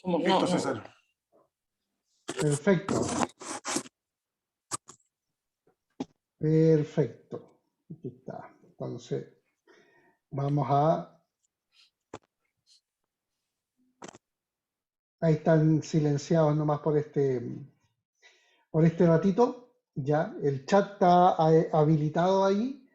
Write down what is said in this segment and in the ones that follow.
Listo, César. Perfecto. Perfecto. Aquí está. Entonces, vamos a... Ahí están silenciados nomás por este ratito. Ya, el chat está habilitado ahí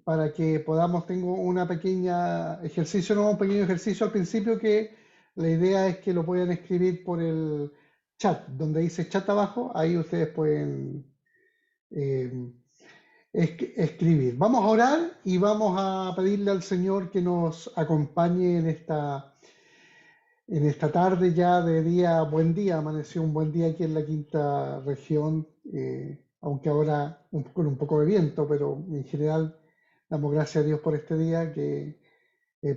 para que podamos, tengo una pequeña ejercicio, no, un pequeño ejercicio al principio que la idea es que lo puedan escribir por el chat, donde dice chat abajo, ahí ustedes pueden eh, escribir. Vamos a orar y vamos a pedirle al Señor que nos acompañe en esta tarde ya de día, buen día, amaneció un buen día aquí en la quinta región, aunque ahora con un poco de viento, pero en general damos gracias a Dios por este día que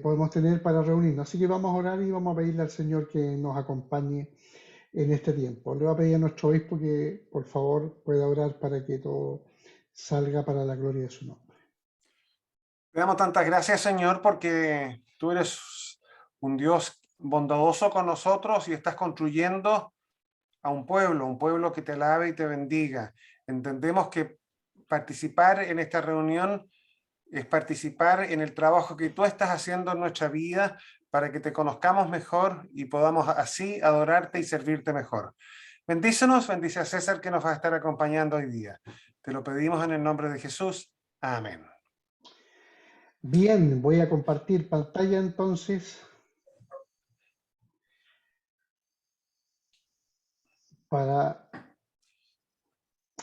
podemos tener para reunirnos. Así que vamos a orar y vamos a pedirle al Señor que nos acompañe en este tiempo. Le voy a pedir a nuestro obispo que por favor pueda orar para que todo salga para la gloria de su nombre. Te damos tantas gracias, Señor, porque tú eres un Dios bondadoso con nosotros y estás construyendo a un pueblo que te alabe y te bendiga. Entendemos que participar en esta reunión es participar en el trabajo que tú estás haciendo en nuestra vida para que te conozcamos mejor y podamos así adorarte y servirte mejor. Bendícenos, bendice a César que nos va a estar acompañando hoy día. Te lo pedimos en el nombre de Jesús. Amén. Bien, voy a compartir pantalla entonces para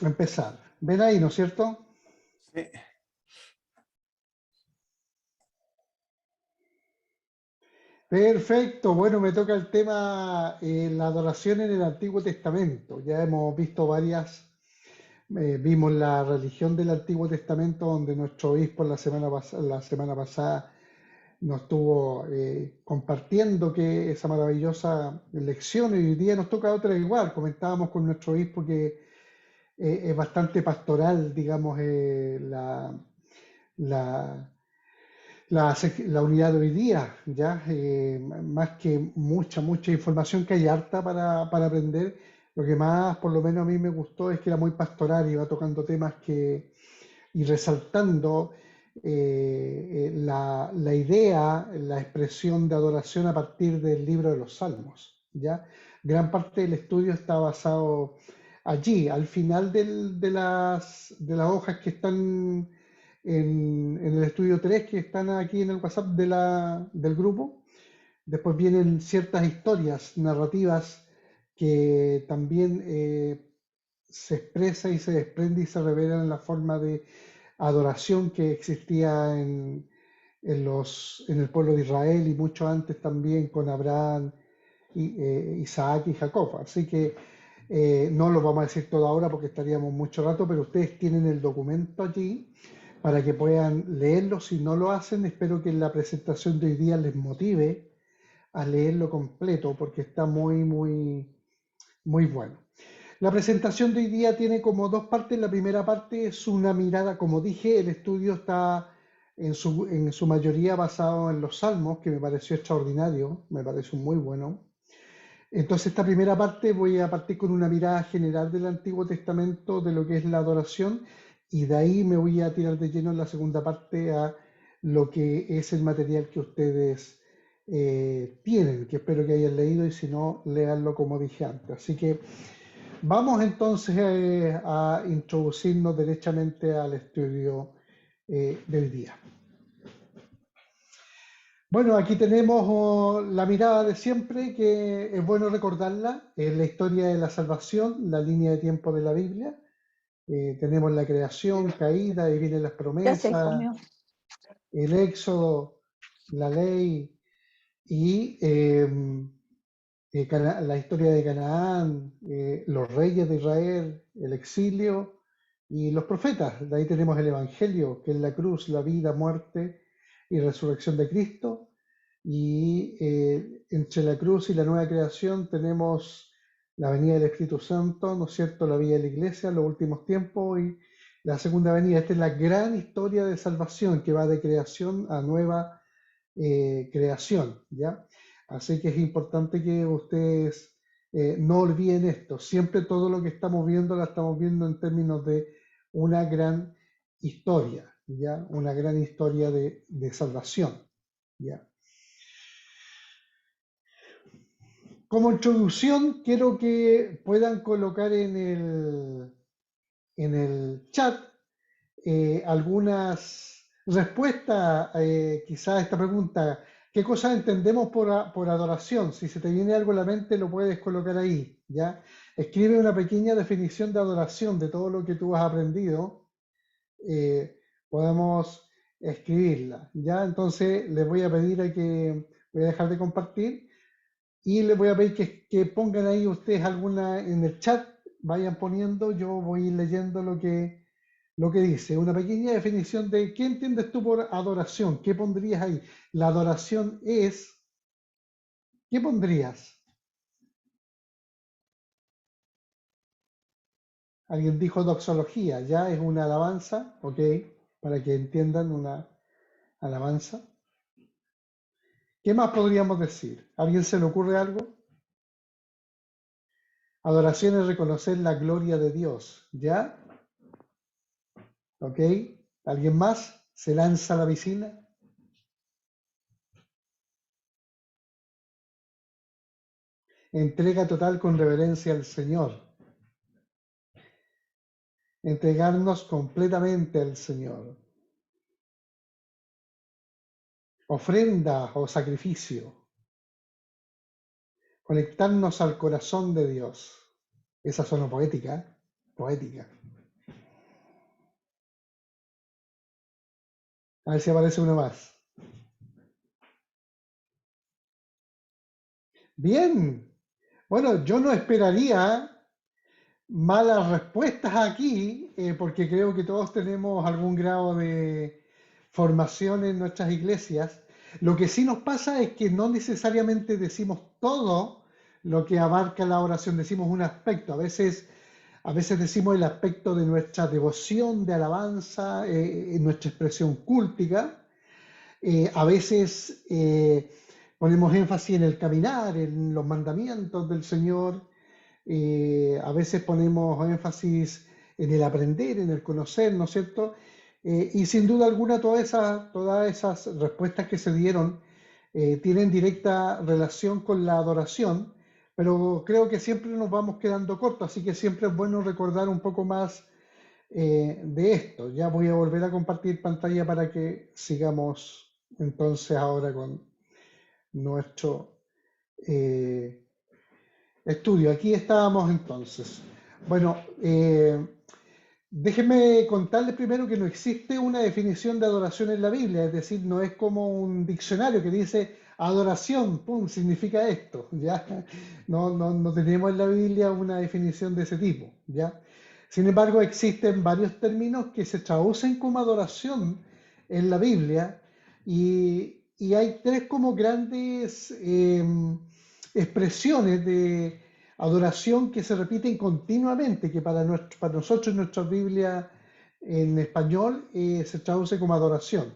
empezar. ¿Ven ahí, no es cierto? Sí. Perfecto, bueno, me toca el tema la adoración en el Antiguo Testamento. Ya hemos visto vimos la religión del Antiguo Testamento, donde nuestro obispo la semana pasada nos estuvo compartiendo que esa maravillosa lección, y hoy día nos toca otra igual. Comentábamos con nuestro obispo que es bastante pastoral, digamos, la, la unidad de hoy día, ¿ya? Más que mucha información, que hay harta para aprender. Lo que más, por lo menos a mí me gustó, es que era muy pastoral y va tocando temas y resaltando la idea, la expresión de adoración a partir del libro de los Salmos, ¿ya? Gran parte del estudio está basado allí, al final de las hojas que están en el estudio 3 que están aquí en el WhatsApp del grupo. Después vienen ciertas historias narrativas que también se expresa y se desprende y se revela en la forma de adoración que existía en el pueblo de Israel y mucho antes también con Abraham, Isaac y Jacob. Así que no lo vamos a decir todo ahora porque estaríamos mucho rato, pero ustedes tienen el documento allí para que puedan leerlo. Si no lo hacen, espero que en la presentación de hoy día les motive a leerlo completo porque está muy bueno. La presentación de hoy día tiene como dos partes. La primera parte es una mirada, como dije, el estudio está en su mayoría basado en los salmos, que me pareció extraordinario, me pareció muy bueno. Entonces, esta primera parte voy a partir con una mirada general del Antiguo Testamento, de lo que es la adoración, y de ahí me voy a tirar de lleno en la segunda parte a lo que es el material que ustedes tienen, que espero que hayan leído, y si no, léanlo como dije antes. Así que vamos entonces a introducirnos derechamente al estudio del día. Bueno, aquí tenemos la mirada de siempre, que es bueno recordarla, es la historia de la salvación, la línea de tiempo de la Biblia. Tenemos la creación, caída, y vienen las Ya se promesas, comió. el éxodo, la ley y la historia de Canaán, los reyes de Israel, el exilio y los profetas. De ahí tenemos el Evangelio, que es la cruz, la vida, muerte y resurrección de Cristo. Y entre la cruz y la nueva creación tenemos la venida del Espíritu Santo, ¿no es cierto?, la vida de la iglesia, los últimos tiempos y la segunda venida. Esta es la gran historia de salvación que va de creación a nueva creación, ¿ya? Así que es importante que ustedes no olviden esto. Siempre todo lo que estamos viendo la estamos viendo en términos de una gran historia, ¿ya? Una gran historia de salvación, ¿ya? Como introducción, quiero que puedan colocar en el chat algunas respuestas quizás a esta pregunta. ¿Qué cosas entendemos por adoración? Si se te viene algo a la mente, lo puedes colocar ahí, ¿ya? Escribe una pequeña definición de adoración de todo lo que tú has aprendido. Podemos escribirla, ¿ya? Entonces les voy a pedir voy a dejar de compartir y les voy a pedir que pongan ahí ustedes alguna en el chat, vayan poniendo, yo voy leyendo lo que dice. Una pequeña definición de qué entiendes tú por adoración, qué pondrías ahí. La adoración es, ¿qué pondrías? Alguien dijo doxología, ya es una alabanza, ok, para que entiendan una alabanza. ¿Qué más podríamos decir? ¿A alguien se le ocurre algo? Adoración es reconocer la gloria de Dios, ¿ya? ¿Ok? ¿Alguien más se lanza a la piscina? Entrega total con reverencia al Señor. Entregarnos completamente al Señor. Ofrenda o sacrificio. Conectarnos al corazón de Dios. Esa suena poética, ¿eh? Poética. A ver si aparece uno más. Bien. Bueno, yo no esperaría malas respuestas aquí, porque creo que todos tenemos algún grado de formación en nuestras iglesias. Lo que sí nos pasa es que no necesariamente decimos todo lo que abarca la oración, decimos un aspecto. A veces decimos el aspecto de nuestra devoción, de alabanza, en nuestra expresión cúltica. A veces ponemos énfasis en el caminar, en los mandamientos del Señor. A veces ponemos énfasis en el aprender, en el conocer, ¿no es cierto? Y sin duda alguna todas esas respuestas que se dieron tienen directa relación con la adoración, pero creo que siempre nos vamos quedando cortos, así que siempre es bueno recordar un poco más de esto. Ya voy a volver a compartir pantalla para que sigamos entonces ahora con nuestro eh, estudio. Aquí estábamos entonces. Bueno, déjenme contarles primero que no existe una definición de adoración en la Biblia, es decir, no es como un diccionario que dice adoración, pum, significa esto, ¿ya? No tenemos en la Biblia una definición de ese tipo, ¿ya? Sin embargo, existen varios términos que se traducen como adoración en la Biblia y hay tres como grandes expresiones de adoración que se repiten continuamente, que para nosotros en nuestra Biblia en español se traduce como adoración.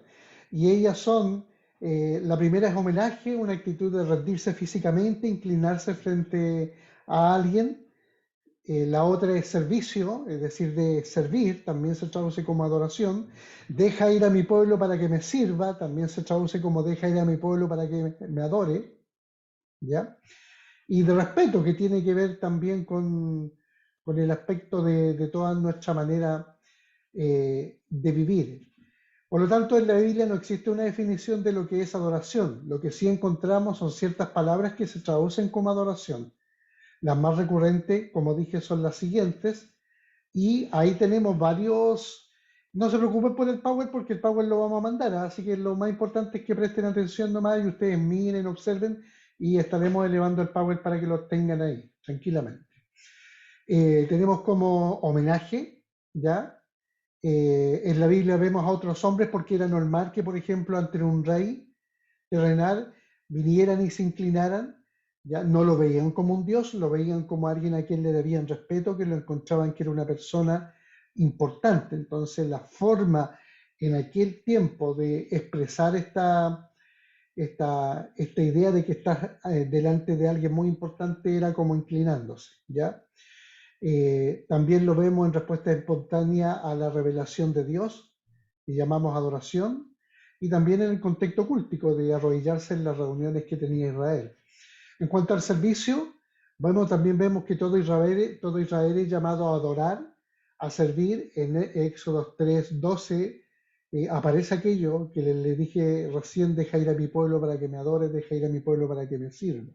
Y ellas son, la primera es homenaje, una actitud de rendirse físicamente, inclinarse frente a alguien. La otra es servicio, es decir, de servir, también se traduce como adoración. Deja ir a mi pueblo para que me sirva, también se traduce como deja ir a mi pueblo para que me adore, ¿ya? Y de respeto, que tiene que ver también con el aspecto de toda nuestra manera de vivir. Por lo tanto, en la Biblia no existe una definición de lo que es adoración. Lo que sí encontramos son ciertas palabras que se traducen como adoración. Las más recurrentes, como dije, son las siguientes. Y ahí tenemos varios. No se preocupen por el Power porque el Power lo vamos a mandar, ¿ah? Así que lo más importante es que presten atención nomás y ustedes miren, observen y estaremos elevando el Power para que lo tengan ahí, tranquilamente. Tenemos como homenaje, ¿ya? En la Biblia vemos a otros hombres porque era normal que, por ejemplo, ante un rey terrenal vinieran y se inclinaran, ya no lo veían como un dios, lo veían como alguien a quien le debían respeto, que lo encontraban que era una persona importante. Entonces, la forma en aquel tiempo de expresar esta idea de que estás delante de alguien muy importante era como inclinándose, ¿ya? También lo vemos en respuesta espontánea a la revelación de Dios, que llamamos adoración, y también en el contexto cultico de arrodillarse en las reuniones que tenía Israel. En cuanto al servicio, bueno, también vemos que todo Israel es llamado a adorar, a servir. En Éxodo 3:12 aparece aquello que le dije recién: deja ir a mi pueblo para que me adore, deja ir a mi pueblo para que me sirva.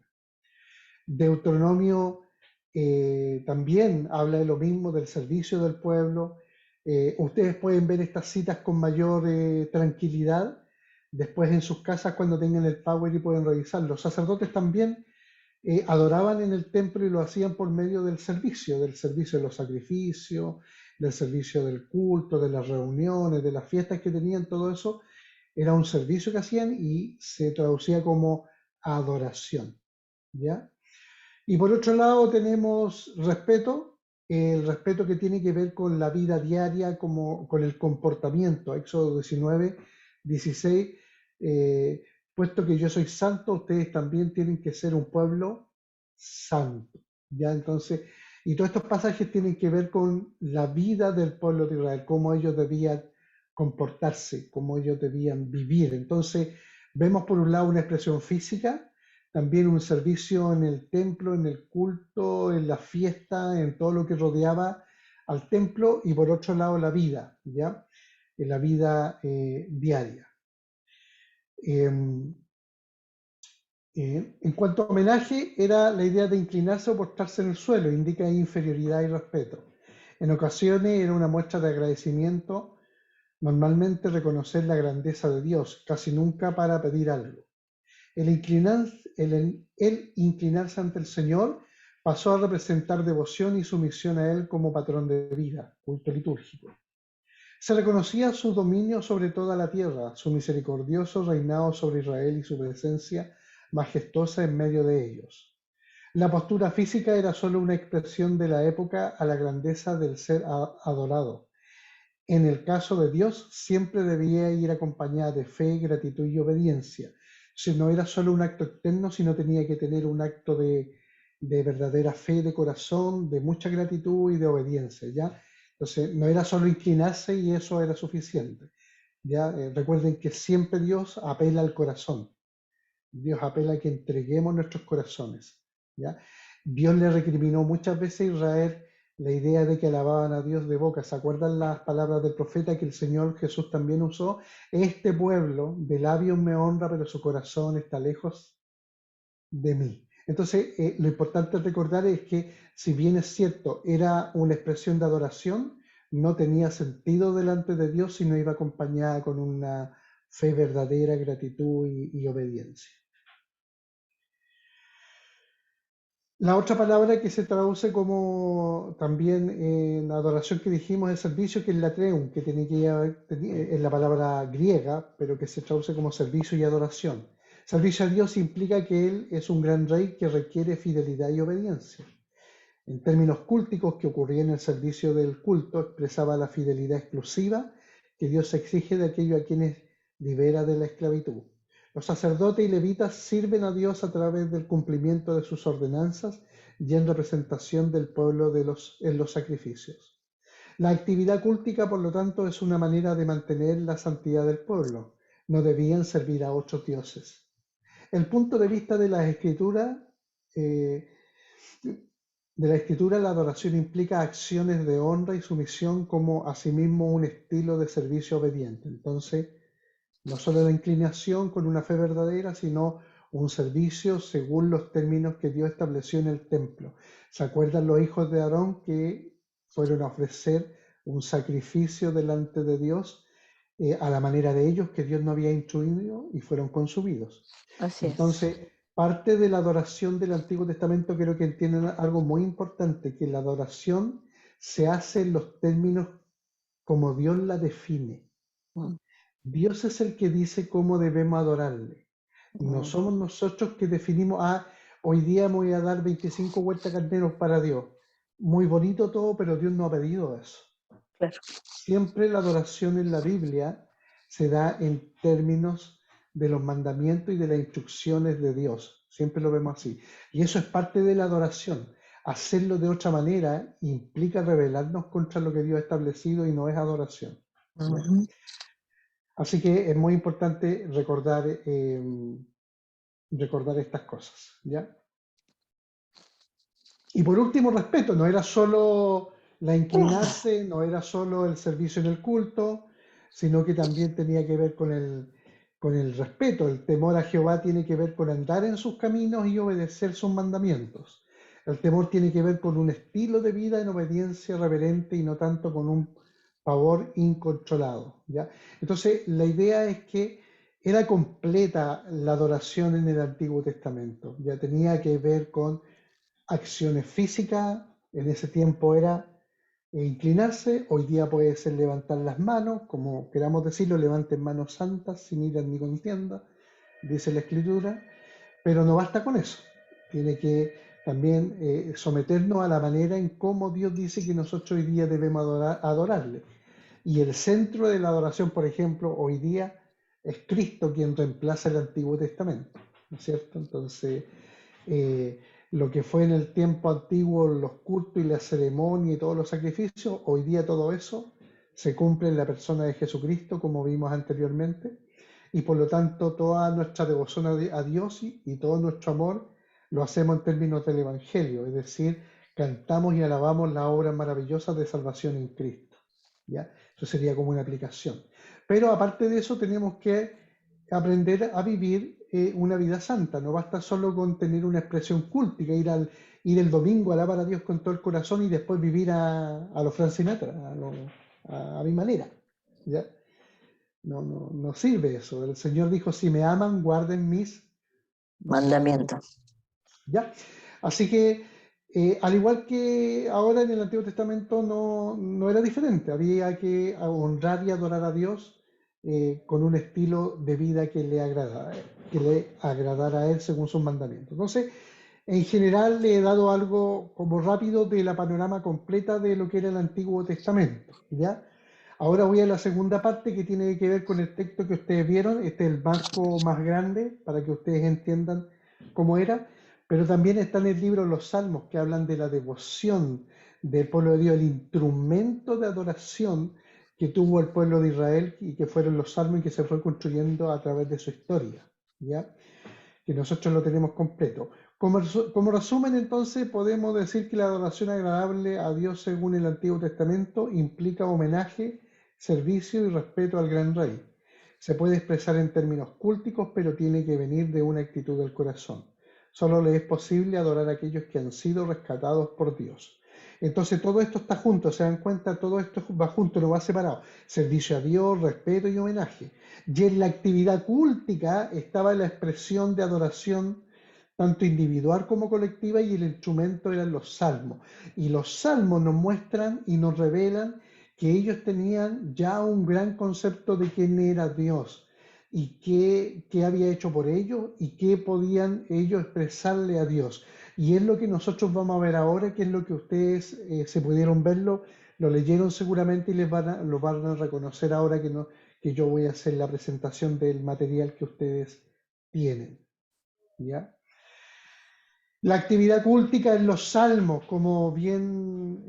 Deuteronomio también habla de lo mismo, del servicio del pueblo. Ustedes pueden ver estas citas con mayor tranquilidad después en sus casas cuando tengan el Power y pueden revisar. Los sacerdotes también adoraban en el templo y lo hacían por medio del servicio de los sacrificios, del servicio del culto, de las reuniones, de las fiestas que tenían. Todo eso era un servicio que hacían y se traducía como adoración, ¿ya? Y por otro lado tenemos respeto, el respeto que tiene que ver con la vida diaria, como con el comportamiento. Éxodo 19:16, puesto que yo soy santo, ustedes también tienen que ser un pueblo santo. ¿Ya? Entonces, y todos estos pasajes tienen que ver con la vida del pueblo de Israel, cómo ellos debían comportarse, cómo ellos debían vivir. Entonces, vemos por un lado una expresión física, también un servicio en el templo, en el culto, en la fiesta, en todo lo que rodeaba al templo, y por otro lado la vida, ¿ya? En la vida diaria. En cuanto a homenaje, era la idea de inclinarse o postrarse en el suelo, indica inferioridad y respeto. En ocasiones era una muestra de agradecimiento, normalmente reconocer la grandeza de Dios, casi nunca para pedir algo. El inclinarse ante el Señor pasó a representar devoción y sumisión a Él como patrón de vida, culto litúrgico. Se reconocía su dominio sobre toda la tierra, su misericordioso reinado sobre Israel y su presencia majestuosa en medio de ellos. La postura física era solo una expresión de la época a la grandeza del ser adorado. En el caso de Dios, siempre debía ir acompañada de fe, gratitud y obediencia. Si no era solo un acto externo, sino tenía que tener un acto de verdadera fe de corazón, de mucha gratitud y de obediencia, ¿ya? Entonces, no era solo inclinarse y eso era suficiente, ¿ya? Recuerden que siempre Dios apela al corazón. Dios apela a que entreguemos nuestros corazones, ¿ya? Dios le recriminó muchas veces a Israel la idea de que alababan a Dios de boca. ¿Se acuerdan las palabras del profeta que el Señor Jesús también usó? Este pueblo de labios me honra, pero su corazón está lejos de mí. Entonces, lo importante recordar es que, si bien es cierto, era una expresión de adoración, no tenía sentido delante de Dios si no iba acompañada con una fe verdadera, gratitud y obediencia. La otra palabra que se traduce como también en adoración que dijimos es servicio, que es latreum, que tiene que es la palabra griega, pero que se traduce como servicio y adoración. Servicio a Dios implica que Él es un gran rey que requiere fidelidad y obediencia. En términos cúlticos, que ocurría en el servicio del culto, expresaba la fidelidad exclusiva que Dios exige de aquellos a quienes libera de la esclavitud. Los sacerdotes y levitas sirven a Dios a través del cumplimiento de sus ordenanzas y en representación del pueblo en los sacrificios. La actividad cúltica, por lo tanto, es una manera de mantener la santidad del pueblo. No debían servir a otros dioses. El punto de vista de la escritura, la adoración implica acciones de honra y sumisión como asimismo un estilo de servicio obediente. Entonces, no solo la inclinación con una fe verdadera, sino un servicio según los términos que Dios estableció en el templo. ¿Se acuerdan los hijos de Aarón que fueron a ofrecer un sacrificio delante de Dios a la manera de ellos que Dios no había instruido y fueron consumidos? Así es. Entonces, parte de la adoración del Antiguo Testamento, quiero que entiendan algo muy importante, que la adoración se hace en los términos como Dios la define. Mm, Dios es el que dice cómo debemos adorarle. No mm, somos nosotros que definimos, hoy día me voy a dar 25 vueltas carneros para Dios. Muy bonito todo, pero Dios no ha pedido eso. claro. Siempre la adoración en la Biblia se da en términos de los mandamientos y de las instrucciones de Dios. Siempre lo vemos así. Y eso es parte de la adoración. Hacerlo de otra manera implica rebelarnos contra lo que Dios ha establecido y no es adoración. ¿Ya? Ujú. Así que es muy importante recordar estas cosas. ¿Ya? Y por último, respeto. No era solo la inclinarse, no era solo el servicio en el culto, sino que también tenía que ver con el respeto. El temor a Jehová tiene que ver con andar en sus caminos y obedecer sus mandamientos. El temor tiene que ver con un estilo de vida en obediencia reverente y no tanto con un pavor incontrolado. ¿Ya? Entonces, la idea es que era completa la adoración en el Antiguo Testamento. Ya tenía que ver con acciones físicas, en ese tiempo era inclinarse, hoy día puede ser levantar las manos, como queramos decirlo, levanten manos santas sin ira ni contienda, dice la Escritura, pero no basta con eso, tiene que también someternos a la manera en cómo Dios dice que nosotros hoy día debemos adorarle. Y el centro de la adoración, por ejemplo, hoy día es Cristo quien reemplaza el Antiguo Testamento, ¿no es cierto? Entonces, eh, lo que fue en el tiempo antiguo, los cultos y la ceremonia y todos los sacrificios, hoy día todo eso se cumple en la persona de Jesucristo, como vimos anteriormente, y por lo tanto toda nuestra devoción a Dios y todo nuestro amor lo hacemos en términos del Evangelio, es decir, cantamos y alabamos las obras maravillosas de salvación en Cristo. ¿Ya? Eso sería como una aplicación. Pero aparte de eso tenemos que aprender a vivir una vida santa. No basta solo con tener una expresión cultica, ir el domingo a alabar a Dios con todo el corazón y después vivir a los Frank Sinatra, a mi manera. ¿Ya? No sirve eso. El Señor dijo, si me aman, guarden mis Mandamiento. mandamientos. ¿Ya? Así que, al igual que ahora en el Antiguo Testamento, no era diferente. Había que honrar y adorar a Dios con un estilo de vida que le agradara a Él según sus mandamientos. Entonces, en general le he dado algo como rápido de la panorama completa de lo que era el Antiguo Testamento, ¿ya? Ahora voy a la segunda parte que tiene que ver con el texto que ustedes vieron. Este es el marco más grande para que ustedes entiendan cómo era, pero también está en el libro Los Salmos que hablan de la devoción del pueblo de Dios, el instrumento de adoración que tuvo el pueblo de Israel y que fueron los salmos y que se fue construyendo a través de su historia, ¿ya? Que nosotros lo tenemos completo. Como resumen, entonces, podemos decir que la adoración agradable a Dios según el Antiguo Testamento implica homenaje, servicio y respeto al gran rey. Se puede expresar en términos cúlticos, pero tiene que venir de una actitud del corazón. Solo le es posible adorar a aquellos que han sido rescatados por Dios. Entonces todo esto está junto, se dan cuenta, todo esto va junto, no va separado. Servicio a Dios, respeto y homenaje. Y en la actividad cúltica estaba la expresión de adoración tanto individual como colectiva y el instrumento eran los salmos. Y los salmos nos muestran y nos revelan que ellos tenían ya un gran concepto de quién era Dios y qué había hecho por ellos y qué podían ellos expresarle a Dios. Y es lo que nosotros vamos a ver ahora, que es lo que ustedes se pudieron verlo, lo leyeron seguramente y lo van a reconocer ahora que yo voy a hacer la presentación del material que ustedes tienen. ¿Ya? La actividad cúltica en los salmos, como bien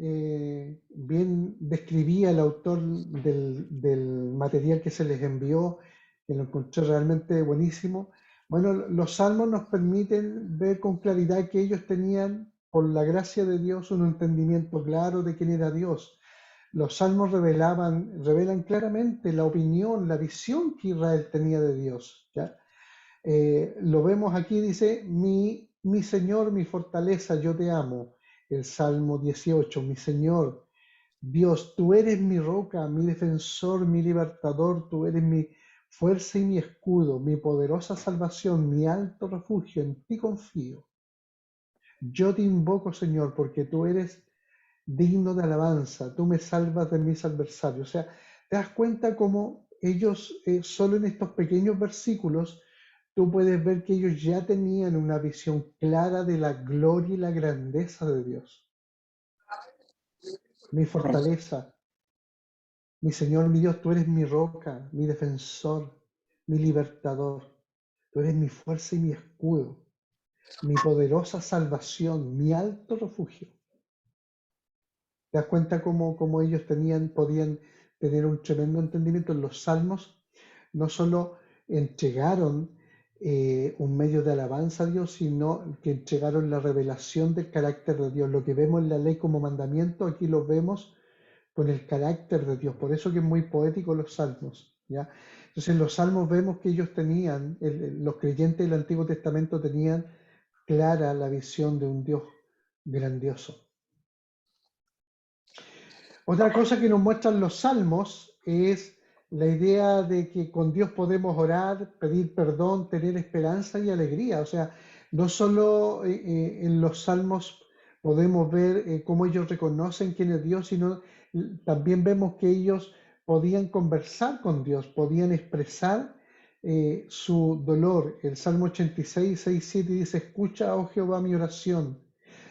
describía el autor del material que se les envió, que lo encontré realmente buenísimo. Bueno, los salmos nos permiten ver con claridad que ellos tenían, por la gracia de Dios, un entendimiento claro de quién era Dios. Los salmos revelan claramente la opinión, la visión que Israel tenía de Dios, ¿ya? Lo vemos aquí, dice, mi Señor, mi fortaleza, yo te amo. El Salmo 18, mi Señor, Dios, tú eres mi roca, mi defensor, mi libertador, tú eres mi fuerza y mi escudo, mi poderosa salvación, mi alto refugio, en ti confío. Yo te invoco, Señor, porque tú eres digno de alabanza, tú me salvas de mis adversarios. O sea, te das cuenta cómo ellos, solo en estos pequeños versículos, tú puedes ver que ellos ya tenían una visión clara de la gloria y la grandeza de Dios. Mi fortaleza, mi Señor, mi Dios, tú eres mi roca, mi defensor, mi libertador. Tú eres mi fuerza y mi escudo, mi poderosa salvación, mi alto refugio. ¿Te das cuenta cómo ellos podían tener un tremendo entendimiento en los salmos? No solo entregaron un medio de alabanza a Dios, sino que entregaron la revelación del carácter de Dios. Lo que vemos en la ley como mandamiento, aquí lo vemos con el carácter de Dios. Por eso que es muy poético los salmos, ¿ya? Entonces en los salmos vemos que ellos tenían, los creyentes del Antiguo Testamento tenían clara la visión de un Dios grandioso. Otra cosa que nos muestran los salmos es la idea de que con Dios podemos orar, pedir perdón, tener esperanza y alegría. O sea, no solo en los salmos podemos ver cómo ellos reconocen quién es Dios, sino también vemos que ellos podían conversar con Dios, podían expresar su dolor. El Salmo 86, 6, 7 dice: escucha, oh Jehová, mi oración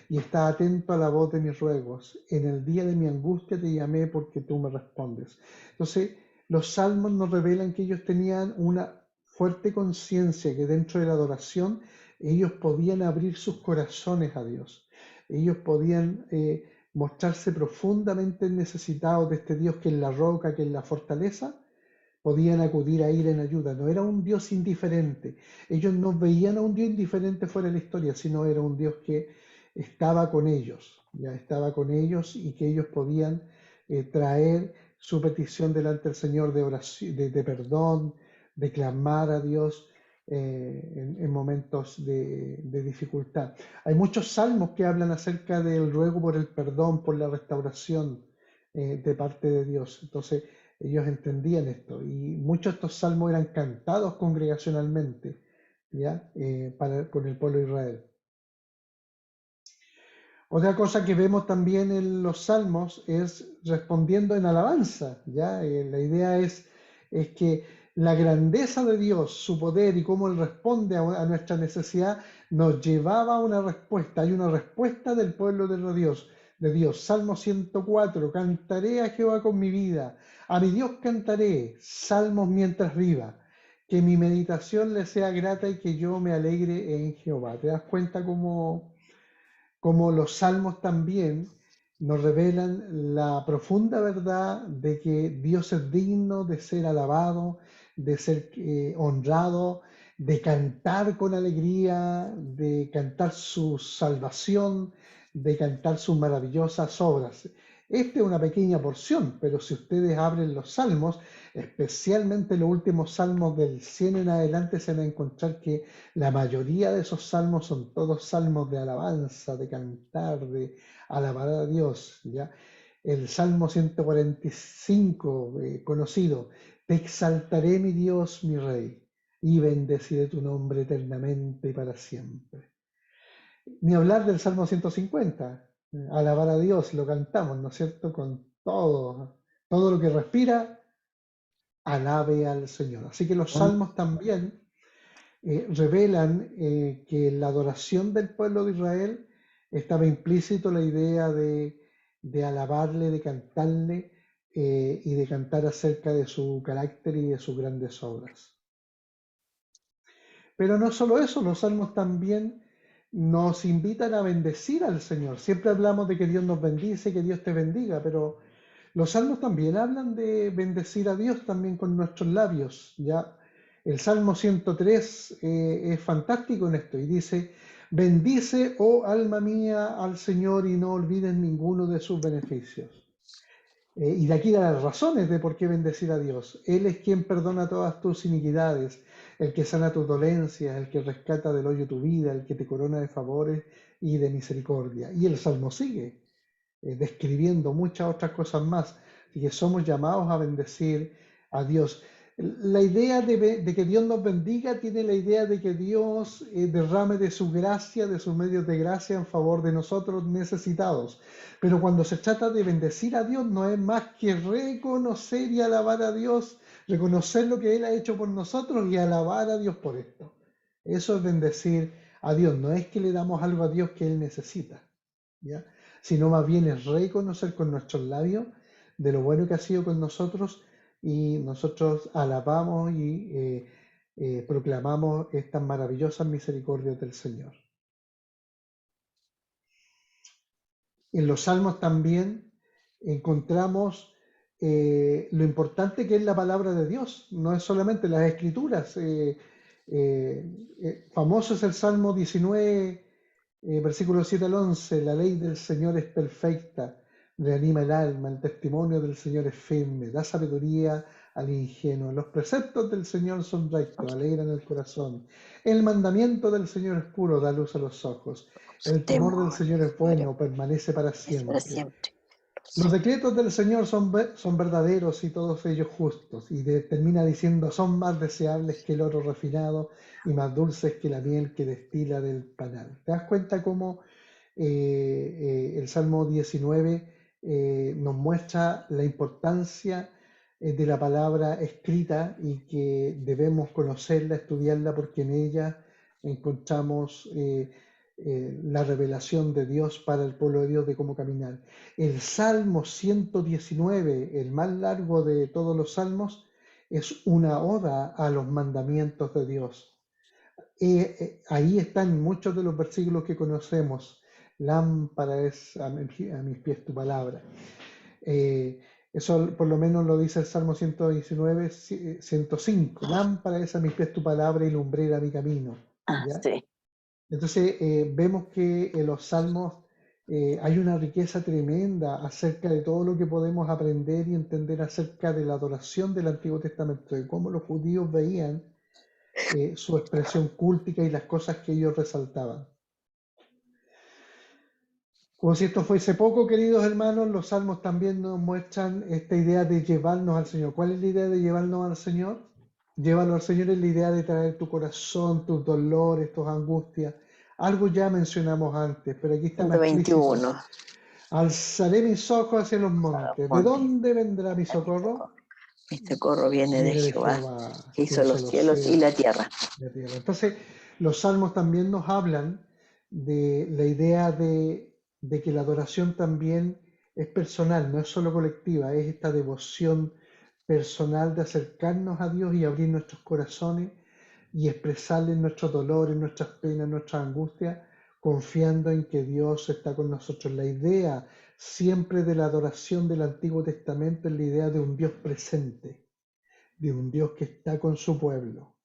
y está atento a la voz de mis ruegos. En el día de mi angustia te llamé porque tú me respondes. Entonces, los salmos nos revelan que ellos tenían una fuerte conciencia que dentro de la adoración ellos podían abrir sus corazones a Dios. Ellos podían mostrarse profundamente necesitados de este Dios que es la roca, que es la fortaleza. Podían acudir a ir en ayuda. No era un Dios indiferente. Ellos no veían a un Dios indiferente fuera de la historia, sino era un Dios que estaba con ellos, ya estaba con ellos y que ellos podían traer su petición delante del Señor de oración, de perdón, de clamar a Dios en momentos de dificultad. Hay muchos salmos que hablan acerca del ruego por el perdón, por la restauración de parte de Dios. Entonces, ellos entendían esto y muchos de estos salmos eran cantados congregacionalmente, ¿ya? Con el pueblo de Israel. Otra cosa que vemos también en los salmos es respondiendo en alabanza, ¿ya? La idea es que la grandeza de Dios, su poder y cómo Él responde a nuestra necesidad nos llevaba a una respuesta. Hay una respuesta del pueblo de Dios. Salmo 104, cantaré a Jehová con mi vida, a mi Dios cantaré, salmos mientras viva, que mi meditación le sea grata y que yo me alegre en Jehová. ¿Te das cuenta cómo los salmos también nos revelan la profunda verdad de que Dios es digno de ser alabado, de ser honrado, de cantar con alegría, de cantar su salvación, de cantar sus maravillosas obras? Esta es una pequeña porción, pero si ustedes abren los salmos, especialmente los últimos salmos del 100 en adelante, se van a encontrar que la mayoría de esos salmos son todos salmos de alabanza, de cantar, de alabar a Dios, ¿ya? El Salmo 145, conocido: te exaltaré, mi Dios, mi Rey, y bendeciré tu nombre eternamente y para siempre. Ni hablar del Salmo 150, alabar a Dios, lo cantamos, ¿no es cierto? Con todo lo que respira, alabe al Señor. Así que los salmos también revelan que en la adoración del pueblo de Israel estaba implícito la idea de alabarle, de cantarle y de cantar acerca de su carácter y de sus grandes obras. Pero no solo eso, los salmos también nos invitan a bendecir al Señor. Siempre hablamos de que Dios nos bendice, que Dios te bendiga, pero los salmos también hablan de bendecir a Dios también con nuestros labios, ¿ya? El Salmo 103 es fantástico en esto y dice: bendice, oh alma mía, al Señor y no olvides ninguno de sus beneficios. Y de aquí las razones de por qué bendecir a Dios. Él es quien perdona todas tus iniquidades, el que sana tus dolencias, el que rescata del hoyo tu vida, el que te corona de favores y de misericordia. Y el Salmo sigue describiendo muchas otras cosas más, y que somos llamados a bendecir a Dios. La idea de que Dios nos bendiga tiene la idea de que Dios derrame de su gracia, de sus medios de gracia en favor de nosotros necesitados. Pero cuando se trata de bendecir a Dios, no es más que reconocer y alabar a Dios, reconocer lo que Él ha hecho por nosotros y alabar a Dios por esto. Eso es bendecir a Dios, no es que le damos algo a Dios que Él necesita, ¿ya? Sino más bien es reconocer con nuestros labios de lo bueno que ha sido con nosotros, y nosotros alabamos y proclamamos estas maravillosas misericordias del Señor. En los salmos también encontramos lo importante que es la palabra de Dios, no es solamente las escrituras. Famoso es el Salmo 19, versículo 7 al 11, la ley del Señor es perfecta, reanima el alma, el testimonio del Señor es firme, da sabiduría al ingenuo. Los preceptos del Señor son rectos, alegran el corazón. El mandamiento del Señor es puro, da luz a los ojos. El temor del Señor es bueno, permanece para siempre. Los decretos del Señor son verdaderos y todos ellos justos. Y termina diciendo, son más deseables que el oro refinado y más dulces que la miel que destila del panal. ¿Te das cuenta cómo el Salmo 19 nos muestra la importancia de la palabra escrita y que debemos conocerla, estudiarla, porque en ella encontramos la revelación de Dios para el pueblo de Dios de cómo caminar. El Salmo 119, el más largo de todos los salmos, es una oda a los mandamientos de Dios. Ahí están muchos de los versículos que conocemos. Lámpara es a mis pies tu palabra. Eso por lo menos lo dice el Salmo 119, 105. Lámpara es a mis pies tu palabra y lumbrera mi camino. ¿Ya? Sí. Entonces vemos que en los salmos hay una riqueza tremenda acerca de todo lo que podemos aprender y entender acerca de la adoración del Antiguo Testamento, de cómo los judíos veían su expresión cúltica y las cosas que ellos resaltaban. Como si esto fuese poco, queridos hermanos, los salmos también nos muestran esta idea de llevarnos al Señor. ¿Cuál es la idea de llevarnos al Señor? Llévalo al Señor es la idea de traer tu corazón, tus dolores, tus angustias. Algo ya mencionamos antes, pero aquí está más explícito. 21. Alzaré mis ojos hacia los montes. ¿De dónde vendrá mi socorro? Mi socorro viene de Jehová, que hizo los cielos y la tierra. Entonces, los salmos también nos hablan de la idea de que la adoración también es personal, no es solo colectiva, es esta devoción personal de acercarnos a Dios y abrir nuestros corazones y expresarle nuestros dolores, nuestras penas, nuestras angustias, confiando en que Dios está con nosotros. La idea siempre de la adoración del Antiguo Testamento es la idea de un Dios presente, de un Dios que está con su pueblo,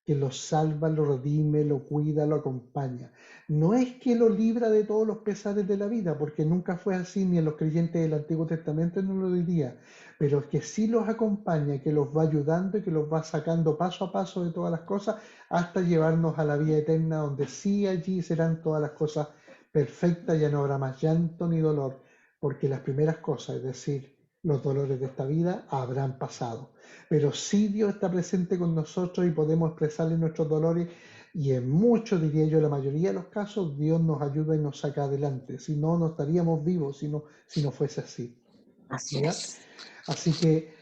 que lo salva, lo redime, lo cuida, lo acompaña. No es que lo libra de todos los pesares de la vida, porque nunca fue así, ni en los creyentes del Antiguo Testamento no lo diría, pero es que sí los acompaña, que los va ayudando y que los va sacando paso a paso de todas las cosas hasta llevarnos a la vida eterna, donde sí allí serán todas las cosas perfectas, ya no habrá más llanto ni dolor, porque las primeras cosas, es decir, los dolores de esta vida habrán pasado. Pero sí Dios está presente con nosotros y podemos expresarle nuestros dolores, y en muchos, diría yo, la mayoría de los casos, Dios nos ayuda y nos saca adelante. Si no, no estaríamos vivos si no fuese así. Así ¿Ya? es. Así que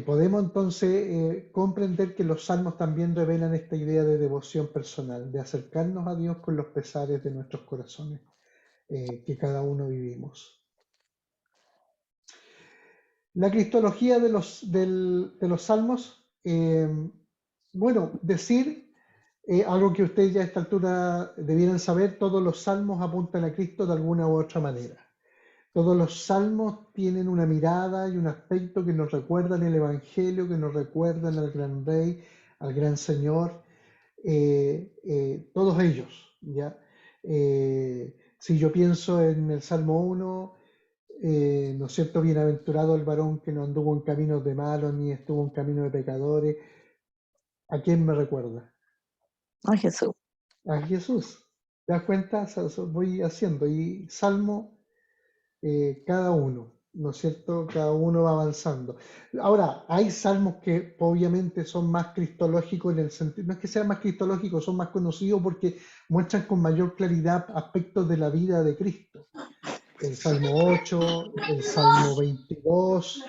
podemos entonces comprender que los salmos también revelan esta idea de devoción personal, de acercarnos a Dios con los pesares de nuestros corazones que cada uno vivimos. La cristología de los salmos, bueno, decir algo que ustedes ya a esta altura debieran saber: todos los salmos apuntan a Cristo de alguna u otra manera. Todos los salmos tienen una mirada y un aspecto que nos recuerdan el Evangelio, que nos recuerdan al gran Rey, al gran Señor, todos ellos, ¿ya? Si yo pienso en el Salmo 1, ¿no es cierto? Bienaventurado el varón que no anduvo en caminos de malos ni estuvo en camino de pecadores. ¿A quién me recuerda? A Jesús. A Jesús. ¿Te das cuenta? Voy haciendo. Y Salmo, cada uno, ¿no es cierto? Cada uno va avanzando. Ahora, hay salmos que obviamente son más cristológicos en el sentido, no es que sean más cristológicos, son más conocidos porque muestran con mayor claridad aspectos de la vida de Cristo. El Salmo 8, el Salmo 22,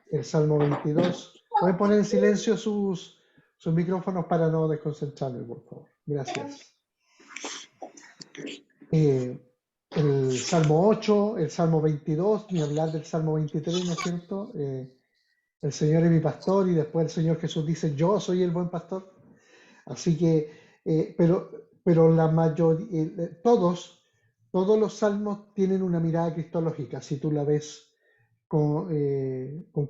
el Salmo 22. ¿Pueden poner en silencio sus micrófonos para no desconcentrarme, por favor? Gracias. El Salmo 8, el Salmo 22, ni hablar del Salmo 23, ¿no es cierto? el Señor es mi pastor, y después el Señor Jesús dice, yo soy el buen pastor. Así que, pero la mayoría, todos los salmos tienen una mirada cristológica, si tú la ves con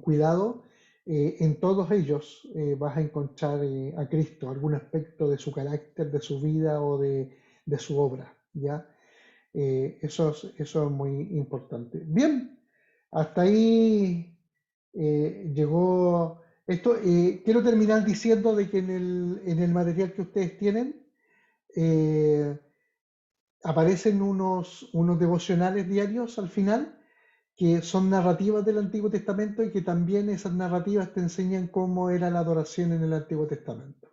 cuidado. En todos ellos vas a encontrar a Cristo, algún aspecto de su carácter, de su vida o de su obra, ¿ya? Eso es muy importante. Bien, hasta ahí llegó esto. Quiero terminar diciendo de que en el material que ustedes tienen aparecen unos devocionales diarios al final, que son narrativas del Antiguo Testamento, y que también esas narrativas te enseñan cómo era la adoración en el Antiguo Testamento,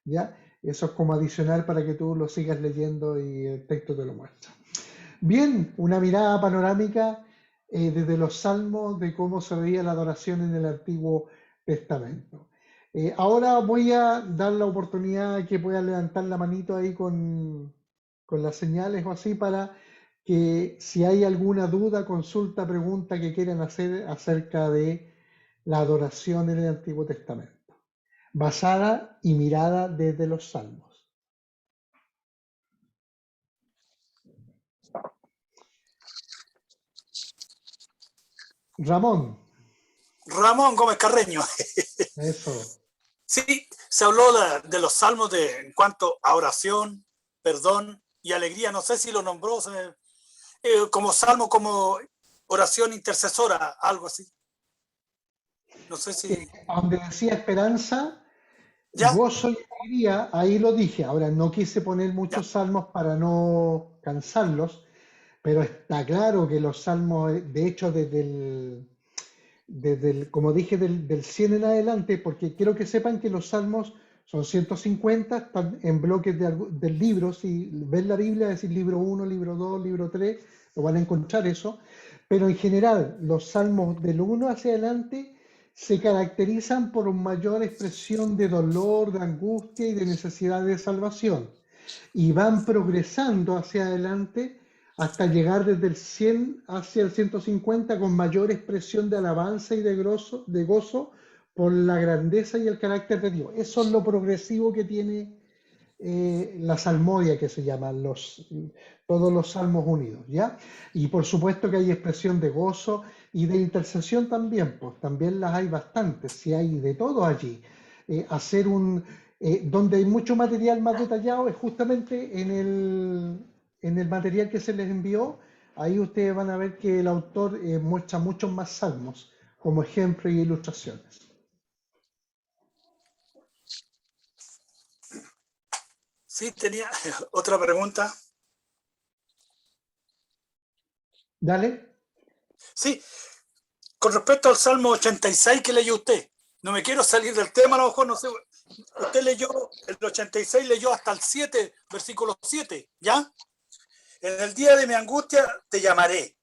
¿ya? Eso es como adicional para que tú lo sigas leyendo y el texto te lo muestra. Bien, una mirada panorámica desde los Salmos de cómo se veía la adoración en el Antiguo Testamento. Ahora voy a dar la oportunidad a que puedan levantar la manito ahí con las señales o así, para que si hay alguna duda, consulta, pregunta que quieran hacer acerca de la adoración en el Antiguo Testamento, basada y mirada desde los Salmos. Ramón. Ramón Gómez Carreño. Eso. Sí, se habló de los salmos en cuanto a oración, perdón y alegría. No sé si lo nombró como salmo, como oración intercesora, algo así. No sé si... Donde decía esperanza, ¿ya? gozo y alegría, ahí lo dije. Ahora, no quise poner muchos salmos para no cansarlos, pero está claro que los salmos, de hecho, desde el, como dije, del 100 en adelante, porque quiero que sepan que los salmos son 150, están en bloques de libros. Si ven la Biblia, es decir, libro 1, libro 2, libro 3, lo van a encontrar eso. Pero en general, los salmos del 1 hacia adelante se caracterizan por una mayor expresión de dolor, de angustia y de necesidad de salvación. Y van progresando hacia adelante hasta llegar desde el 100 hacia el 150 con mayor expresión de alabanza y de gozo por la grandeza y el carácter de Dios. Eso es lo progresivo que tiene la salmodia, que se llaman todos los salmos unidos, ¿ya? Y por supuesto que hay expresión de gozo y de intercesión también, pues también las hay bastantes, si hay de todo allí. Donde hay mucho material más detallado es justamente en el material que se les envió. Ahí ustedes van a ver que el autor muestra muchos más salmos como ejemplo y ilustraciones. Sí, tenía otra pregunta. Dale. Sí, con respecto al Salmo 86 que leyó usted, no me quiero salir del tema, a lo mejor no sé, usted leyó el 86, leyó hasta el 7, versículo 7, ¿ya? En el día de mi angustia te llamaré,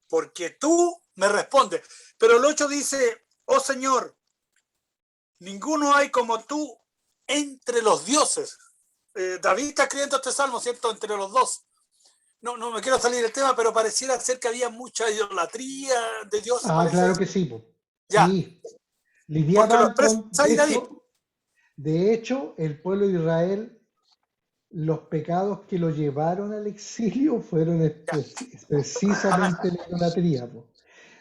porque tú me respondes. Pero el 8 dice, oh Señor, ninguno hay como tú entre los dioses. David está escribiendo este salmo, ¿cierto? Entre los dos. No me quiero salir del tema, pero pareciera ser que había mucha idolatría de Dios. Claro que sí. Ya. Sí. Lidiaban con David. De hecho, el pueblo de Israel, los pecados que lo llevaron al exilio fueron precisamente la idolatría,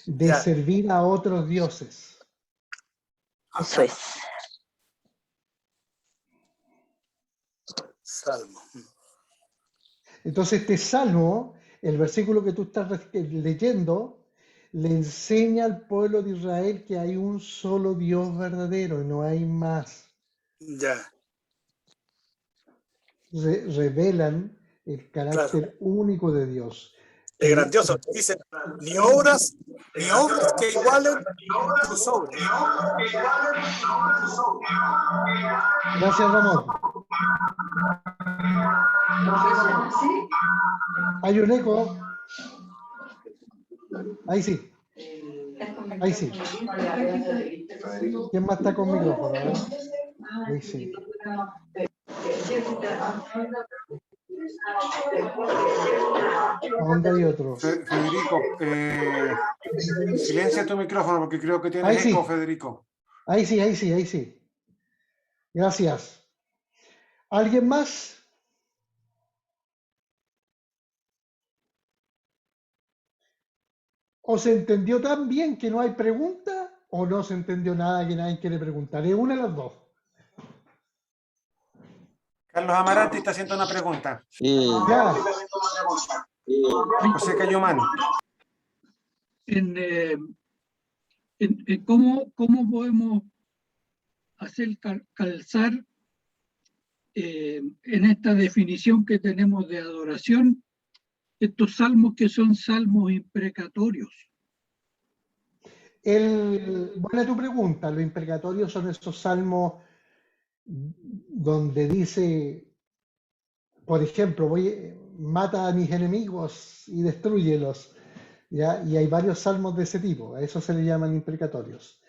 de servir a otros dioses. Eso es. Salmo. Entonces este salmo, el versículo que tú estás leyendo, le enseña al pueblo de Israel que hay un solo Dios verdadero y no hay más. Ya. Revelan el carácter único de Dios. Es grandioso. Dice, ni obras que igualen tus obras. Gracias, Ramón. Hay un eco. Ahí sí. Ahí sí. ¿Quién más está con micrófono? Ahí sí. ¿Dónde hay otro? Federico, silencia tu micrófono porque creo que tienes eco, Federico. Ahí sí, ahí sí, ahí sí. Gracias. ¿Alguien más? ¿O se entendió tan bien que no hay pregunta? ¿O no se entendió nada que nadie quiere preguntar? Es una de las dos. Carlos Amarante está haciendo una pregunta. Ya. José Cayumán. ¿Cómo podemos hacer calzar en esta definición que tenemos de adoración estos salmos que son salmos imprecatorios? Buena tu pregunta. Los imprecatorios son esos salmos donde dice, por ejemplo, mata a mis enemigos y destrúyelos. ¿Ya? Y hay varios salmos de ese tipo, a eso se le llaman imprecatorios.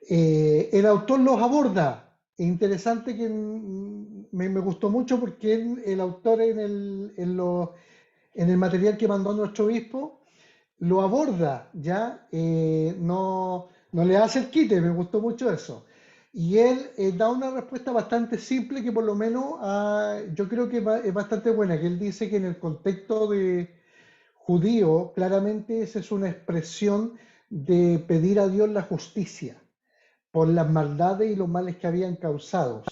El autor los aborda. Es interesante que me gustó mucho porque el autor en el material que mandó nuestro obispo lo aborda, ¿ya? No le hace el quite, me gustó mucho eso. Y él da una respuesta bastante simple que por lo menos yo creo que es bastante buena, que él dice que en el contexto de judío, claramente esa es una expresión de pedir a Dios la justicia por las maldades y los males que habían causado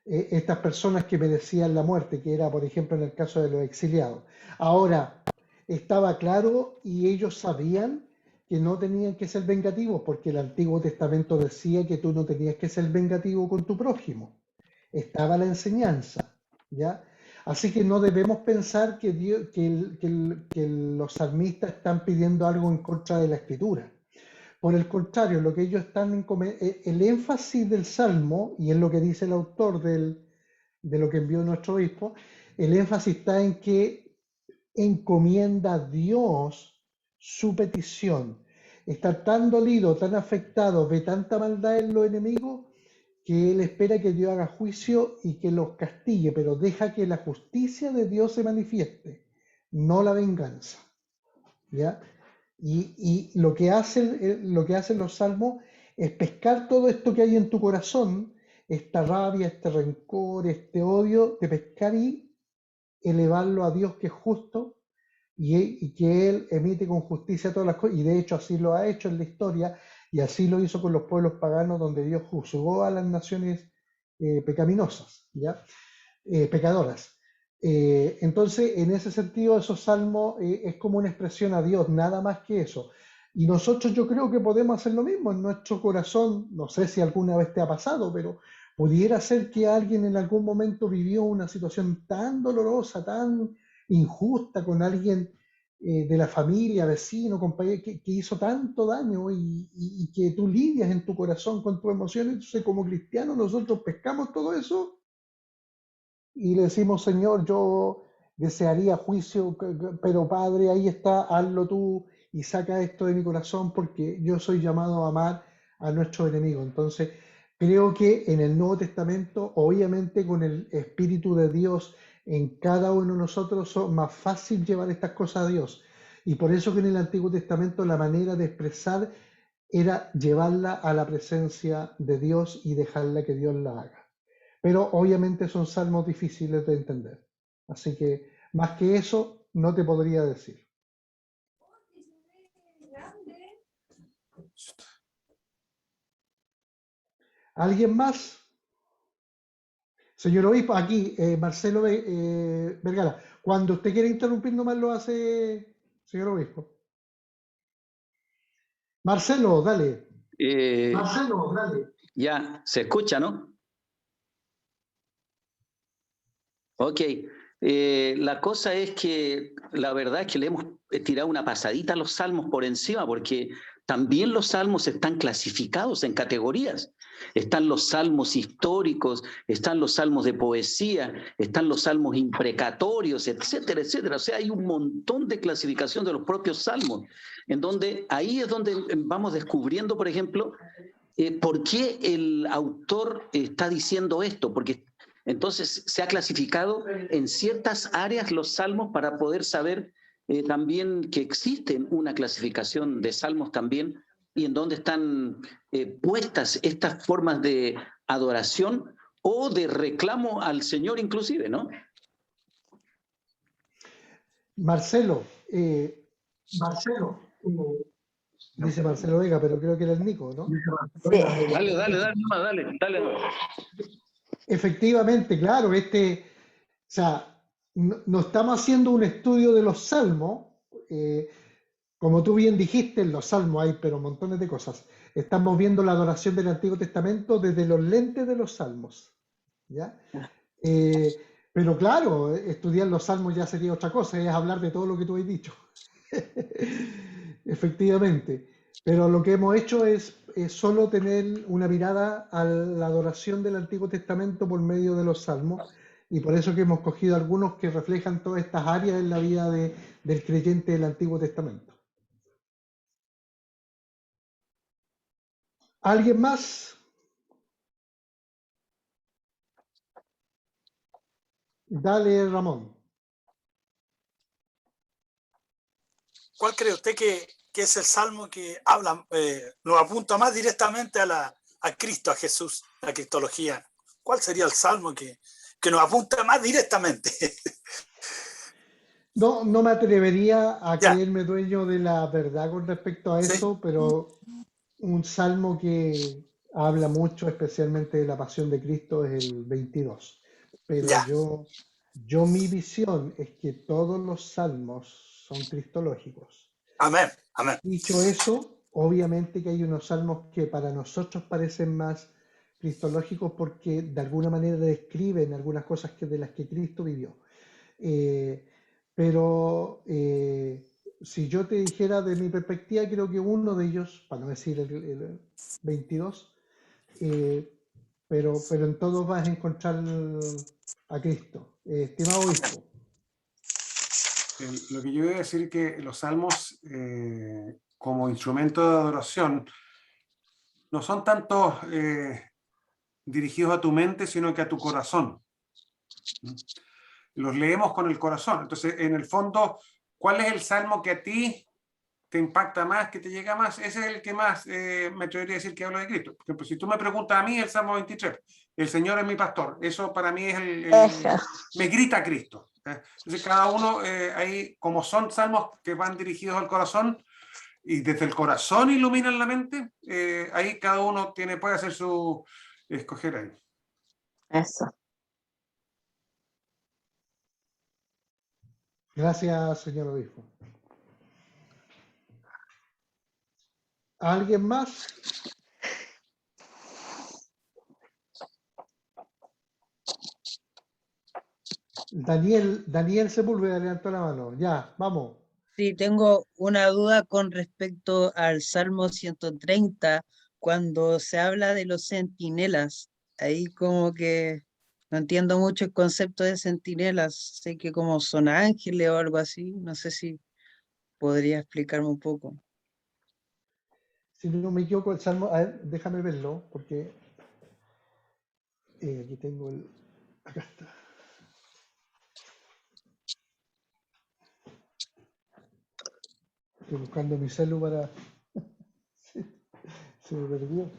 estas personas que merecían la muerte, que era, por ejemplo, en el caso de los exiliados. Ahora, estaba claro y ellos sabían que no tenían que ser vengativos, porque el Antiguo Testamento decía que tú no tenías que ser vengativo con tu prójimo. Estaba la enseñanza, ¿ya? Así que no debemos pensar que los salmistas están pidiendo algo en contra de la Escritura. Por el contrario, lo que ellos están el énfasis del Salmo, y es lo que dice el autor de lo que envió nuestro obispo, el énfasis está en que encomienda a Dios su petición. Está tan dolido, tan afectado, ve tanta maldad en los enemigos, que él espera que Dios haga juicio y que los castigue, pero deja que la justicia de Dios se manifieste, no la venganza. ¿Ya? Y lo que hacen los salmos es pescar todo esto que hay en tu corazón, esta rabia, este rencor, este odio, de pescar y elevarlo a Dios que es justo y que Él emite con justicia todas las cosas. Y de hecho así lo ha hecho en la historia y así lo hizo con los pueblos paganos donde Dios juzgó a las naciones pecaminosas, ¿ya? Pecadoras. Entonces, en ese sentido, esos salmos es como una expresión a Dios, nada más que eso. Y nosotros yo creo que podemos hacer lo mismo en nuestro corazón. No sé si alguna vez te ha pasado, pero pudiera ser que alguien en algún momento vivió una situación tan dolorosa, tan injusta con alguien de la familia, vecino, compañero, que hizo tanto daño y que tú lidias en tu corazón con tus emociones. Entonces, como cristianos, nosotros pescamos todo eso y le decimos, Señor, yo desearía juicio, pero Padre, ahí está, hazlo tú y saca esto de mi corazón porque yo soy llamado a amar a nuestro enemigo. Entonces, creo que en el Nuevo Testamento, obviamente con el Espíritu de Dios en cada uno de nosotros, es más fácil llevar estas cosas a Dios. Y por eso que en el Antiguo Testamento la manera de expresar era llevarla a la presencia de Dios y dejarla que Dios la haga. Pero obviamente son salmos difíciles de entender. Así que más que eso, no te podría decir. ¿Alguien más? Señor obispo, aquí, Marcelo Vergara. Cuando usted quiere interrumpir, nomás lo hace, señor obispo. Marcelo, dale. Marcelo, dale. Ya, se escucha, ¿no? Ok, la cosa es que la verdad es que le hemos tirado una pasadita a los salmos por encima, porque también los salmos están clasificados en categorías. Están los salmos históricos, están los salmos de poesía, están los salmos imprecatorios, etcétera, etcétera. O sea, hay un montón de clasificación de los propios salmos, en donde ahí es donde vamos descubriendo, por ejemplo, por qué el autor está diciendo esto, porque entonces se ha clasificado en ciertas áreas los salmos para poder saber también que existen una clasificación de salmos también y en dónde están puestas estas formas de adoración o de reclamo al Señor inclusive, ¿no? Marcelo, dice Marcelo Vega, pero creo que era el Nico, ¿no? Sí. Dale. Efectivamente, claro, o sea, no estamos haciendo un estudio de los salmos, como tú bien dijiste, en los salmos hay pero montones de cosas. Estamos viendo la adoración del Antiguo Testamento desde los lentes de los salmos, ¿ya? Pero claro, estudiar los salmos ya sería otra cosa, es hablar de todo lo que tú has dicho. Efectivamente. Pero lo que hemos hecho es solo tener una mirada a la adoración del Antiguo Testamento por medio de los salmos, y por eso que hemos cogido algunos que reflejan todas estas áreas en la vida del creyente del Antiguo Testamento. ¿Alguien más? Dale, Ramón. ¿Cuál cree usted que es el salmo que habla, nos apunta más directamente a Cristo, a Jesús, a la cristología? ¿Cuál sería el salmo que nos apunta más directamente? No me atrevería a creerme dueño de la verdad con respecto a eso, pero un salmo que habla mucho, especialmente de la pasión de Cristo, es el 22. Pero mi visión es que todos los salmos son cristológicos. Amén. Dicho eso, obviamente que hay unos salmos que para nosotros parecen más cristológicos porque de alguna manera describen algunas cosas de las que Cristo vivió. Pero si yo te dijera de mi perspectiva, creo que uno de ellos, para no decir el 22, pero en todos vas a encontrar a Cristo. Estimado obispo. Lo que yo voy a decir es que los salmos, como instrumento de adoración, no son tanto dirigidos a tu mente, sino que a tu corazón. Los leemos con el corazón. Entonces, en el fondo, ¿cuál es el salmo que a ti te impacta más, que te llega más? Ese es el que más me atrevería a decir que habla de Cristo. Por ejemplo, si tú me preguntas a mí, el Salmo 23, el Señor es mi pastor, eso para mí es me grita a Cristo. Entonces, cada uno, ahí, como son salmos que van dirigidos al corazón y desde el corazón iluminan la mente, ahí cada uno puede hacer su escoger ahí. Eso. Gracias, señor obispo. ¿Alguien más? Daniel Sepúlveda levantó la mano. Ya, vamos. Sí, tengo una duda con respecto al Salmo 130, cuando se habla de los centinelas. Ahí como que no entiendo mucho el concepto de centinelas. Sé que como son ángeles o algo así. No sé si podría explicarme un poco. Si no me equivoco, el Salmo... A ver, déjame verlo, porque... aquí tengo el... Acá está. Estoy buscando mi celu para... Se me perdió.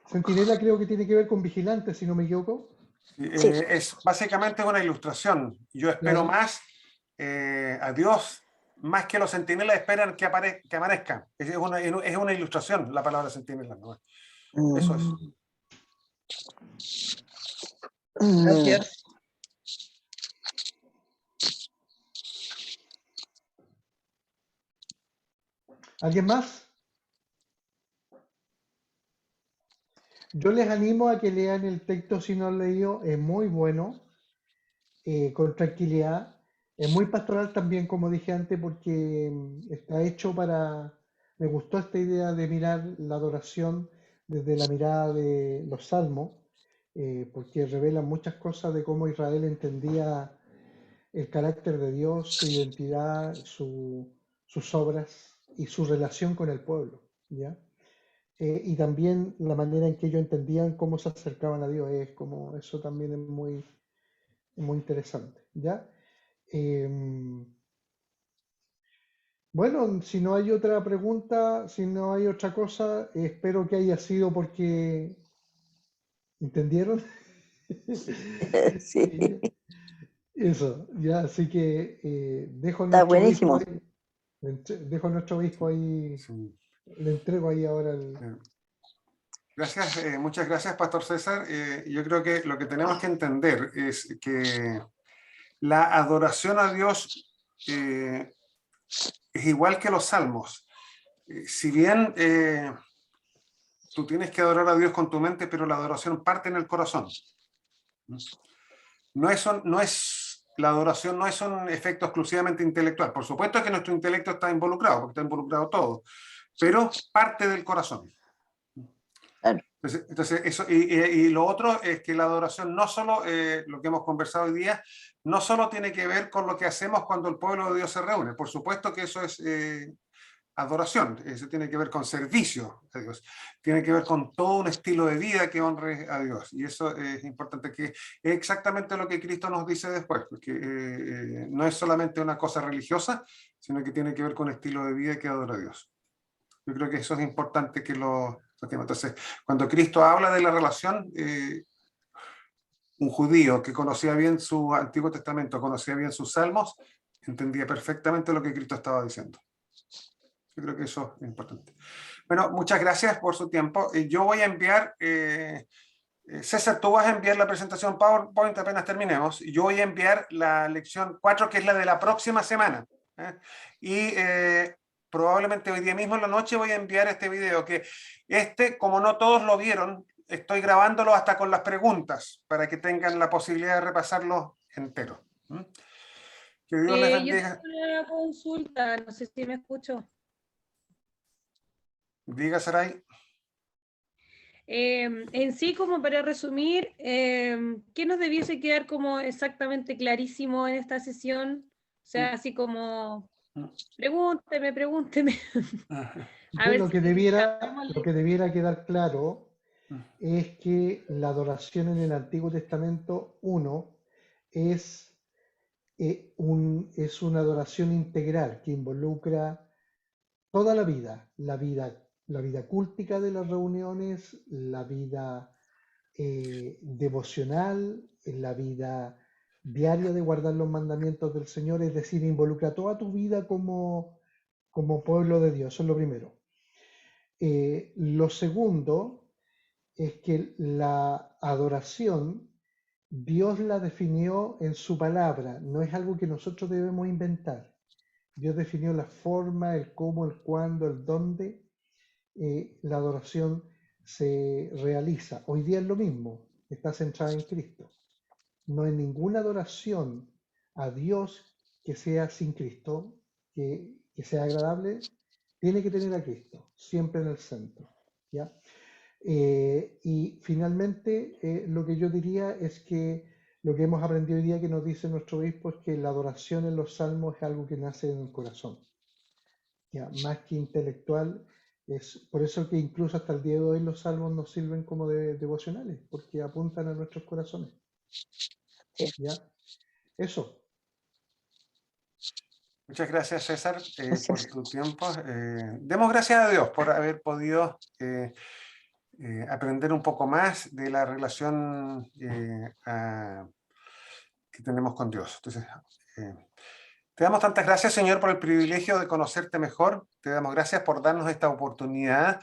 Centinela creo que tiene que ver con vigilante, si no me equivoco. Sí. Es básicamente una ilustración. Yo espero más a Dios, más que los centinelas esperan que amanezca. Es una ilustración la palabra centinela, ¿no? Eso es. Gracias. ¿Alguien más? Yo les animo a que lean el texto si no han leído, es muy bueno, con tranquilidad. Es muy pastoral también, como dije antes, porque está hecho para... Me gustó esta idea de mirar la adoración desde la mirada de los salmos, porque revelan muchas cosas de cómo Israel entendía el carácter de Dios, su identidad, sus obras y su relación con el pueblo, ¿ya? Y también la manera en que ellos entendían cómo se acercaban a Dios, como eso también es muy interesante, ¿ya? Bueno, si no hay otra pregunta, si no hay otra cosa, espero que haya sido porque ¿entendieron? Sí, Eso, ya, así que dejo a está nuestro obispo buenísimo. ahí, dejo a nuestro obispo ahí, Sí. le entrego ahí ahora el... Gracias, muchas gracias, Pastor César. Yo creo que lo que tenemos que entender es que la adoración a Dios es igual que los salmos. Si bien tú tienes que adorar a Dios con tu mente, pero la adoración parte en el corazón. La adoración no es un efecto exclusivamente intelectual. Por supuesto que nuestro intelecto está involucrado, porque está involucrado todo, pero parte del corazón. Claro. Entonces eso, y lo otro es que la adoración no solo, lo que hemos conversado hoy día, no solo tiene que ver con lo que hacemos cuando el pueblo de Dios se reúne. Por supuesto que eso es adoración, eso tiene que ver con servicio a Dios, tiene que ver con todo un estilo de vida que honre a Dios. Y eso es importante, que es exactamente lo que Cristo nos dice después, porque no es solamente una cosa religiosa, sino que tiene que ver con un estilo de vida que adora a Dios. Yo creo que eso es importante que lo toquemos. Entonces, cuando Cristo habla de la relación, un judío que conocía bien su Antiguo Testamento, conocía bien sus salmos, entendía perfectamente lo que Cristo estaba diciendo. Yo creo que eso es importante. Bueno, muchas gracias por su tiempo. Yo voy a enviar, César, tú vas a enviar la presentación PowerPoint apenas terminemos. Yo voy a enviar la lección 4, que es la de la próxima semana. Y probablemente hoy día mismo en la noche voy a enviar este video, que como no todos lo vieron, estoy grabándolo hasta con las preguntas, para que tengan la posibilidad de repasarlo entero. Que Dios les bendiga. Yo tengo una consulta, no sé si me escucho. Diga, Saray. En sí, como para resumir, ¿qué nos debiese quedar como exactamente clarísimo en esta sesión? O sea, así como, pregúnteme. A ver Lo si que debiera quedar claro es que la adoración en el Antiguo Testamento, es una adoración integral que involucra toda la vida cúltica de las reuniones, la vida devocional, la vida diaria de guardar los mandamientos del Señor, es decir, involucra toda tu vida como pueblo de Dios. Eso es lo primero. Lo segundo es que la adoración Dios la definió en su palabra, no es algo que nosotros debemos inventar. Dios definió la forma, el cómo, el cuándo, el dónde la adoración se realiza. Hoy día es lo mismo, está centrada en Cristo. No hay ninguna adoración a Dios que sea sin Cristo, que sea agradable, tiene que tener a Cristo, siempre en el centro. ¿Ya? Y finalmente, lo que yo diría es que lo que hemos aprendido hoy día que nos dice nuestro obispo es que la adoración en los salmos es algo que nace en el corazón, ¿ya? Más que intelectual. Es por eso que incluso hasta el día de hoy los salmos nos sirven como devocionales, porque apuntan a nuestros corazones. ¿Ya? Eso. Muchas gracias, César, por tu tiempo. Demos gracias a Dios por haber podido aprender un poco más de la relación que tenemos con Dios. Entonces, te damos tantas gracias, Señor, por el privilegio de conocerte mejor. Te damos gracias por darnos esta oportunidad.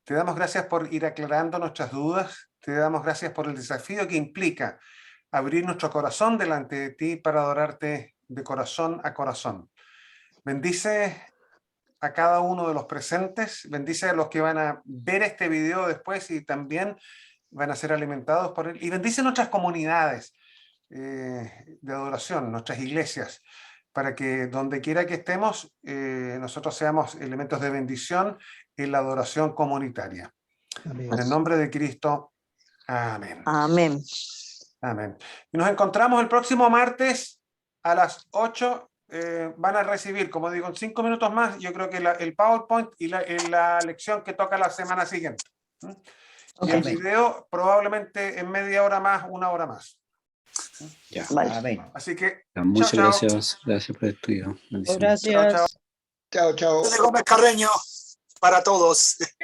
Te damos gracias por ir aclarando nuestras dudas. Te damos gracias por el desafío que implica abrir nuestro corazón delante de ti para adorarte de corazón a corazón. Bendice a cada uno de los presentes, bendice a los que van a ver este video después y también van a ser alimentados por él. Y bendice nuestras comunidades de adoración, nuestras iglesias, para que donde quiera que estemos, nosotros seamos elementos de bendición en la adoración comunitaria. Amén. En el nombre de Cristo, amén. Amén. Amén. Y nos encontramos el próximo martes a las 8. Van a recibir, como digo, en 5 minutos más, yo creo que el PowerPoint y la lección que toca la semana siguiente. Y el video probablemente en media hora más, 1 hora más. Ya, Vale. amén. Así que, Muchas chao, gracias. Gracias por el estudio. Bendiciones. Gracias. Chao, chao. Chao, chao. Gómez Carreño, para todos.